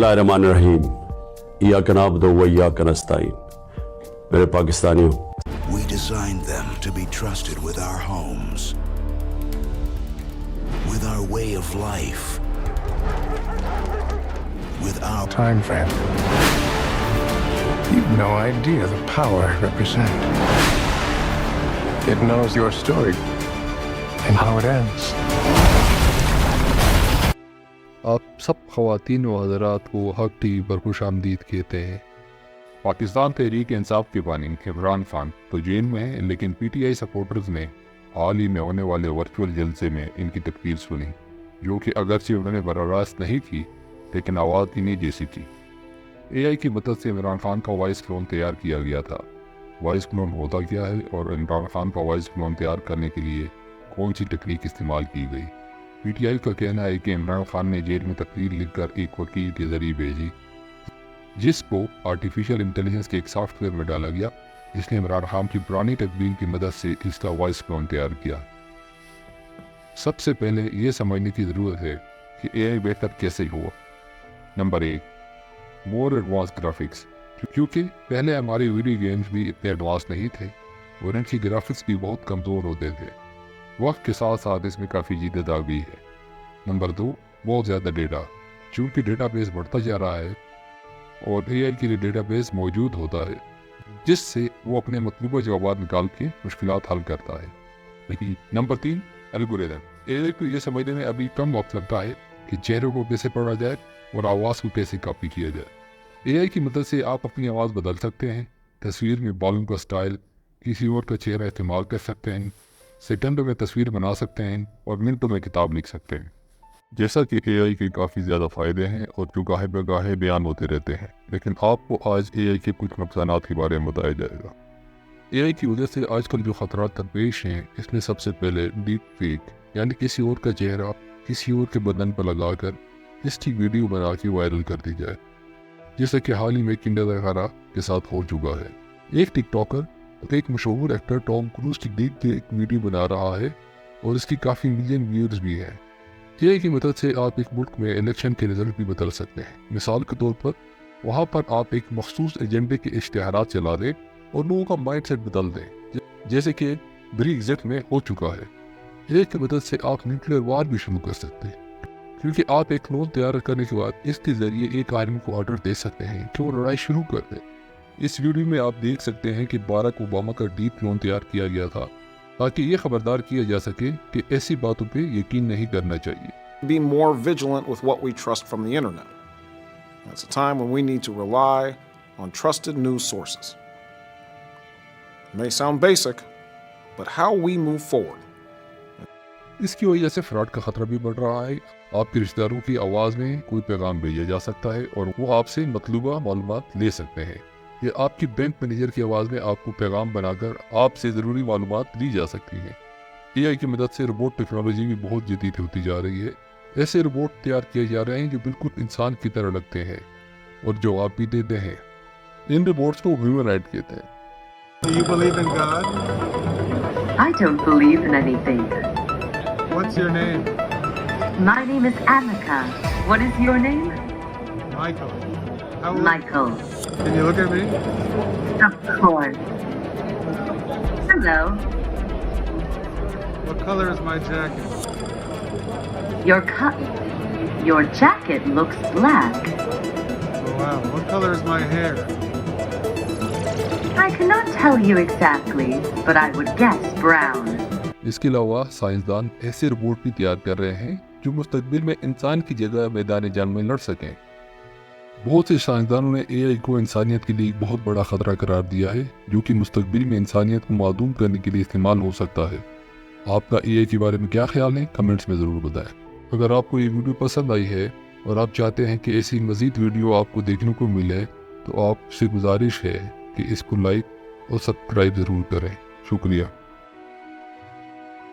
बिस्मिल्लाहिर्रहमानिर्रहीम इय्याका नअबुदु व इय्याका नस्तईन। मेरे पाकिस्तानियों, We designed them to be trusted with our homes, with our way of life, with our time frame. You've no idea the power it represents. It knows your story and how it ends. आप सब ख़वातीन व हज़रात को हक TV पर खुश आमदीद कहते हैं। पाकिस्तान तहरीक इंसाफ के बानी इमरान खान तो जेल में हैं, लेकिन पीटीआई सपोर्टर्स ने हाल ही में होने वाले वर्चुअल जलसे में इनकी तकरीर सुनी, जो कि अगरचे उन्होंने बराह रास्त नहीं की, लेकिन आवाज़ इन्हीं जैसी थी। एआई की मदद से इमरान खान का वॉइस क्लोन तैयार किया गया था। वॉइस क्लोन होता क्या है और इमरान खान का वॉइस क्लोन तैयार करने के लिए कौन सी तकनीक इस्तेमाल की गई? पीटीआई का कहना है कि इमरान खान ने जेल में तकरीर लिखकर एक वकील के जरिए भेजी, जिसको आर्टिफिशियल इंटेलिजेंस के एक सॉफ्टवेयर में डाला गया, जिसने इमरान खान की पुरानी तकरीर की मदद से इसका वॉइस क्लोन तैयार किया। सबसे पहले ये समझने की ज़रूरत है कि एआई बेहतर कैसे हुआ। Number 1, more advance graphics. क्योंकि पहले हमारे वीडियो गेम्स भी इतने एडवांस नहीं थे और इनकी ग्राफिक्स भी बहुत कमज़ोर होते थे। वक्त के साथ साथ इसमें काफ़ी जीदत आ गई है। नंबर 2, बहुत ज़्यादा डेटा। चूँकि डेटाबेस बढ़ता जा रहा है और एआई के लिए डेटाबेस मौजूद होता है, जिससे वो अपने मतलूबा जवाब निकाल के मुश्किलात हल करता है। लेकिन नंबर 3, एल्गोरिदम। एआई को ये समझने में अभी कम वक्त लगता है कि चेहरों को कैसे पढ़ा जाए और आवाज़ को कैसे कॉपी किया जाए। एआई की मदद से आप अपनी आवाज़ बदल सकते हैं, तस्वीर में बालों का स्टाइल, किसी और का चेहरा इस्तेमाल कर सकते हैं, सेकंडों में तस्वीर बना सकते हैं और मिनटों में किताब लिख सकते हैं। जैसा कि एआई के काफ़ी ज़्यादा फ़ायदे हैं और जो गाहे बेगाहे बयान होते रहते हैं, लेकिन आपको आज एआई के कुछ नुकसानात के बारे में बताया जाएगा। एआई की वजह से आजकल जो ख़तरात दरपेश हैं, इसमें सबसे पहले डीप फेक, यानी किसी और का चेहरा किसी और के बदन पर लगाकर इसकी वीडियो बना के वायरल कर दी जाए, जैसा कि हाल ही में किंडर के साथ हो चुका है। एक टिकटॉकर एक मशहूर एक्टर टॉम क्रूज की देख के एक वीडियो बना रहा है और इसकी काफ़ी मिलियन व्यूअर्स भी हैं। एआई की मदद से आप एक मुल्क में इलेक्शन के रिजल्ट भी बदल सकते हैं। मिसाल के तौर पर वहाँ पर आप एक मखसूस एजेंडे के इश्तिहारात चला दें और लोगों का माइंड सेट बदल दें, जैसे कि ब्रेक्जिट में हो चुका है। एआई की मदद से आप न्यूक्लियर वार भी शुरू कर सकते हैं, क्योंकि आप एक क्लोन तैयार करने के बाद इसके ज़रिए एक आर्मी को ऑर्डर दे सकते हैं कि वो लड़ाई शुरू कर दे। इस वीडियो में आप देख सकते हैं कि बाराक ओबामा का डीप क्लोन तैयार किया गया था, ताकि ये खबरदार किया जा सके कि ऐसी बातों पे यकीन नहीं करना चाहिए। Be more vigilant with what we trust from the internet. It's a time when we need to rely on trusted news sources. It may sound basic, but how we move forward. इसकी वजह से fraud का खतरा भी बढ़ रहा है। आपके रिश्तेदारों की आवाज़ में कोई पैगाम भेजा जा सकता है और वो आपसे मतलूबा मालूमात ले सकते हैं, या आपकी बैंक मैनेजर की आवाज़ में आपको पैगाम बनाकर आपसे ज़रूरी मालूमात ली जा सकती है। एआई की मदद से रोबोट टेक्नोलॉजी भी बहुत जदीद होती जा रही है। ऐसे रोबोट तैयार किए जा रहे हैं जो बिल्कुल इंसान की तरह लगते हैं और जवाब भी देते हैं। इन रोबोट्स को ह्यूमनॉइड कहते हैं। Do you believe in God? I don't believe in anything. What's your name? My name is Annika. What is your name? Michael. How old? Michael. Can you look at me? Of course. Hello. What color is my jacket? Your jacket looks black. Oh wow. What color is my hair? I cannot tell you exactly, but I would guess brown. इसके अलावा साइंसदान ऐसे robot भी तैयार कर रहे हैं जो मुस्तकबिल में इंसान की जगह मैदान जंग में लड़ सकें। बहुत से साइंसदानों ने एआई को इंसानियत के लिए एक बहुत बड़ा खतरा करार दिया है, जो कि मुस्तकबिल में इंसानियत को मादूम करने के लिए इस्तेमाल हो सकता है। आपका एआई के बारे में क्या ख्याल है, कमेंट्स में ज़रूर बताएं। अगर आपको ये वीडियो पसंद आई है और आप चाहते हैं कि ऐसी मज़ीद वीडियो आपको देखने को मिले, तो आपसे गुजारिश है कि इसको लाइक और सब्सक्राइब ज़रूर करें। शुक्रिया।